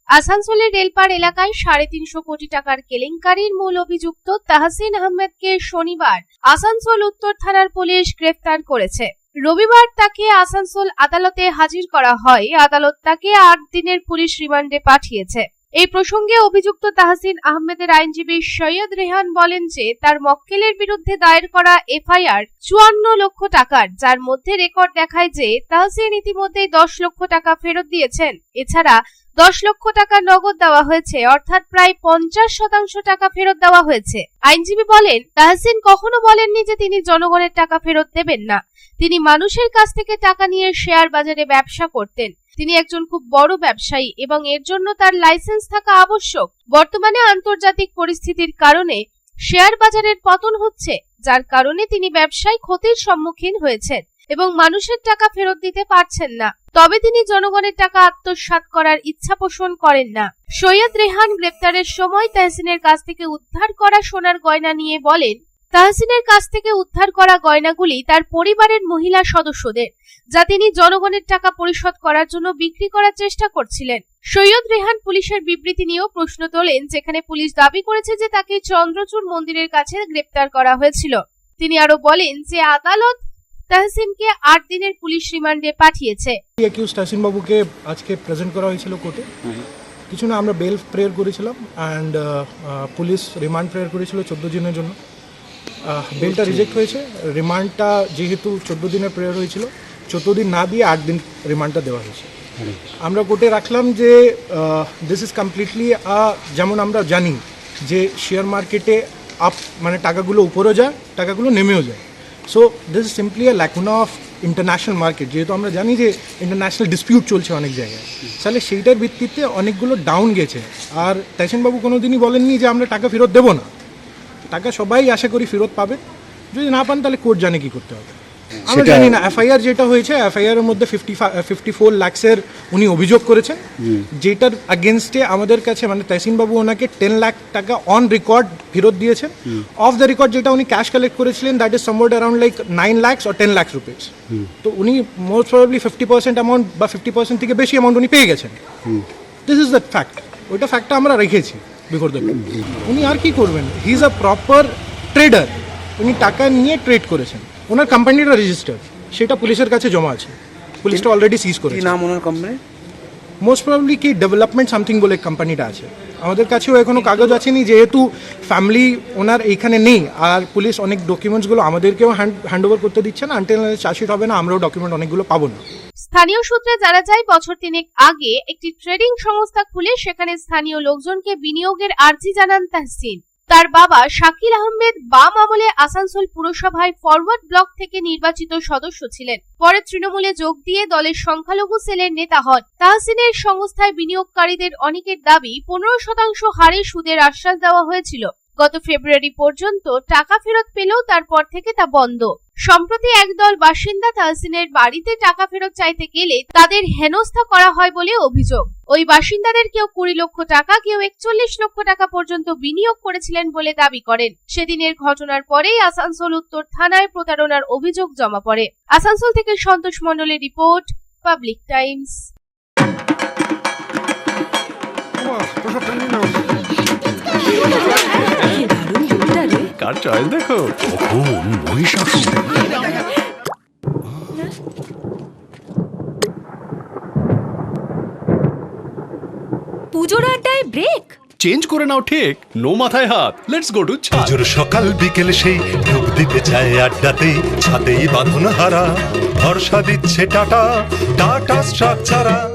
আসানসোলের রেলপাড় এলাকায় ৩৫০ কোটি টাকার কেলেঙ্কারির মূল অভিযুক্ত তাহসিন আহমেদকে শনিবার আসানসোল উত্তর থানার পুলিশ গ্রেফতার করেছে। রবিবার তাকে আসানসোল আদালতে হাজির করা হয়। আদালত তাকে ৮ দিনের পুলিশ রিমান্ডে পাঠিয়েছে। এই প্রসঙ্গে অভিযুক্ত তাহসিন আহমেদের আইনজীবী সৈয়দ রেহান বলেন যে তার মক্কেলের বিরুদ্ধে দায়ের করা এফআইআর ৫৪ লক্ষ টাকার, যার মধ্যে রেকর্ড দেখায় যে তাহসিন ইতিমধ্যেই ১০ লক্ষ টাকা ফেরত দিয়েছেন। এছাড়া ১০ লক্ষ টাকা নগদ দেওয়া হয়েছে, অর্থাৎ প্রায় ৫০% টাকা ফেরত দেওয়া হয়েছে। আইনজীবী বলেন, তাহসিন কখনো বলেননি যে তিনি জনগণের টাকা ফেরত দেবেন না। তিনি মানুষের কাছ থেকে টাকা নিয়ে শেয়ার বাজারে ব্যবসা করতেন। তিনি একজন খুব বড় ব্যবসায়ী এবং এর জন্য তার লাইসেন্স থাকা আবশ্যক। বর্তমানে আন্তর্জাতিক পরিস্থিতির কারণে শেয়ার বাজারের পতন হচ্ছে, যার কারণে তিনি ব্যবসায় ক্ষতির সম্মুখীন হয়েছেন এবং মানুষের টাকা ফেরত দিতে পারছেন না। তবে তিনি জনগণের টাকা আত্মসাৎ করার ইচ্ছা পোষণ করেন না। সৈয়দ রেহান গ্রেপ্তারের সময় তাহসিনের কাছ থেকে উদ্ধার করা সোনার গয়না নিয়ে বলেন, তাহসিনের কাছ থেকে উদ্ধার করা গয়নাগুলি তার পরিবারের মহিলা সদস্যদের, যা তিনি জনগণের টাকা পরিশোধ করার জন্য বিক্রি করার চেষ্টা করছিলেন। সৈয়দ রেহান পুলিশের বিবৃতি নিয়েও প্রশ্ন তোলেন, যেখানে পুলিশ দাবি করেছে যে তাকে চন্দ্রচূড় মন্দিরের কাছে গ্রেপ্তার করা হয়েছিল। তিনি আরো বলেন যে আদালত তাহসিনকে ৮ দিনের পুলিশ রিমান্ডে পাঠিয়েছে। তাহসিন বাবুকে আজকে প্রেজেন্ট করা হয়েছিল কোর্টে। কিছু না, আমরা বেল প্রেয়ার করেছিলাম অ্যান্ড পুলিশ রিমান্ড প্রেয়ার করেছিল 14 দিনের জন্য। বেলটা রিজেক্ট হয়েছে। রিমান্ডটা যেহেতু 14 দিনের প্রেয়ার হয়েছিল, 14 দিন না দিয়ে 8 দিন রিমান্ডটা দেওয়া হয়েছে। আমরা কোর্টে রাখলাম যে দিস ইজ কমপ্লিটলি যেমন আমরা জানি যে শেয়ার মার্কেটে মানে টাকাগুলো উপরেও যায়, টাকাগুলো নেমেও যায়। So this is simply a lacuna of international market. যেহেতু আমরা জানি যে ইন্টারন্যাশনাল ডিসপিউট চলছে অনেক জায়গায়, তাহলে সেইটার ভিত্তিতে অনেকগুলো ডাউন গেছে। আর তাহসিনবাবু কোনো দিনই বলেননি যে আমরা টাকা ফেরত দেবো না। টাকা সবাই আশা করি ফেরত পাবে। যদি না পান তাহলে কোর্ট জানে কি করতে হবে। আমরা জানি না। এফআইআর যেটা হয়েছে, এফআইআর এর মধ্যে 54 লাখের উনি অভিযোগ করেছেন, যেটার আগেনস্টে আমাদের কাছে মানে তাহসিন বাবু ওনাকে 10 লাখ টাকা অন রেকর্ড ফেরত দিয়েছেন। অফ দ্য রেকর্ড যেটা উনি ক্যাশ কালেক্ট করেছিলেন, that is somewhere around like 9 lakh or 10 lakh rupees. তো উনি মোস্ট প্রবাবলি 50% অ্যামাউন্ট বা 50% থেকে বেশি অ্যামাউন্ট উনি পেয়ে গেছেন। This is the fact. ওইটা ফ্যাক্টটা আমরা রেখেছি বিফোর দ্য কোর্ট। উনি আর কি করবেন? He is a proper trader. উনি টাকা নিয়ে ট্রেড করেছেন। ওনার কোম্পানিটা রেজিস্টার্ড, সেটা পুলিশের কাছে জমা আছে। পুলিশটা অলরেডি সিজ করেছে। কি নাম ওনার কোম্পানি? মোস্ট প্রবাবলি কি ডেভেলপমেন্ট সামথিং বলে কোম্পানিটা আছে। আমাদের কাছেও এখনো কাগজ আসেনি, যেহেতু ফ্যামিলি ওনার এইখানে নেই। আর পুলিশ অনেক ডকুমেন্টসগুলো আমাদেরকেও হ্যান্ড ওভার করতে দিচ্ছে না। আনটিল চার্জশিট হবে না, আমরাও ডকুমেন্ট অনেকগুলো পাবো না। স্থানীয় সূত্রে জানা যায়, বছর 3 আগে একটি ট্রেডিং সংস্থা খুলে সেখানে স্থানীয় লোকজনকে বিনিয়োগের আর্জি জানান তাহসিন। তার বাবা শাকিল আহমেদ বাম আমলে আসানসোল পুরসভায় ফরওয়ার্ড ব্লক থেকে নির্বাচিত সদস্য ছিলেন। পরে তৃণমূলে যোগ দিয়ে দলের সংখ্যালঘু সেলের নেতা হন। তাহসিনের সংস্থায় বিনিয়োগকারীদের অনেকের দাবি 15% হারে সুদের আশ্বাস দেওয়া হয়েছিল। গত ফেব্রুয়ারি পর্যন্ত টাকা ফেরত পেলেও তারপর থেকে তা বন্ধ। সম্প্রতি একদল বাসিন্দা তাহসিনের বাড়িতে টাকা ফেরত চাইতে গেলে তাদের হেনস্থা করা হয় বলে অভিযোগ। ওই বাসিন্দাদের কেউ 20 লক্ষ টাকা, কেউ 41 লক্ষ টাকা পর্যন্ত বিনিয়োগ করেছিলেন বলে দাবি করেন। সেদিনের ঘটনার পরেই আসানসোল উত্তর থানায় প্রতারণার অভিযোগ জমা পড়ে। আসানসোল থেকে সন্তোষ মণ্ডলের রিপোর্ট, পাবলিক টাইমস। কার চয়েস দেখো, মহিষাসুর। পুজোর আড্ডায় ব্রেক চেঞ্জ করে নাও ঠিক, নো মাথায় হাত। লেটস গো টু ছাদ। পুজোর সকাল বিকেল সেই ডুব দিতে চায় আড্ডাতেই, ছাদেই বাঁধন হারা ভরসা দিচ্ছে টাটা, টাটা স্ট্রাকচারা।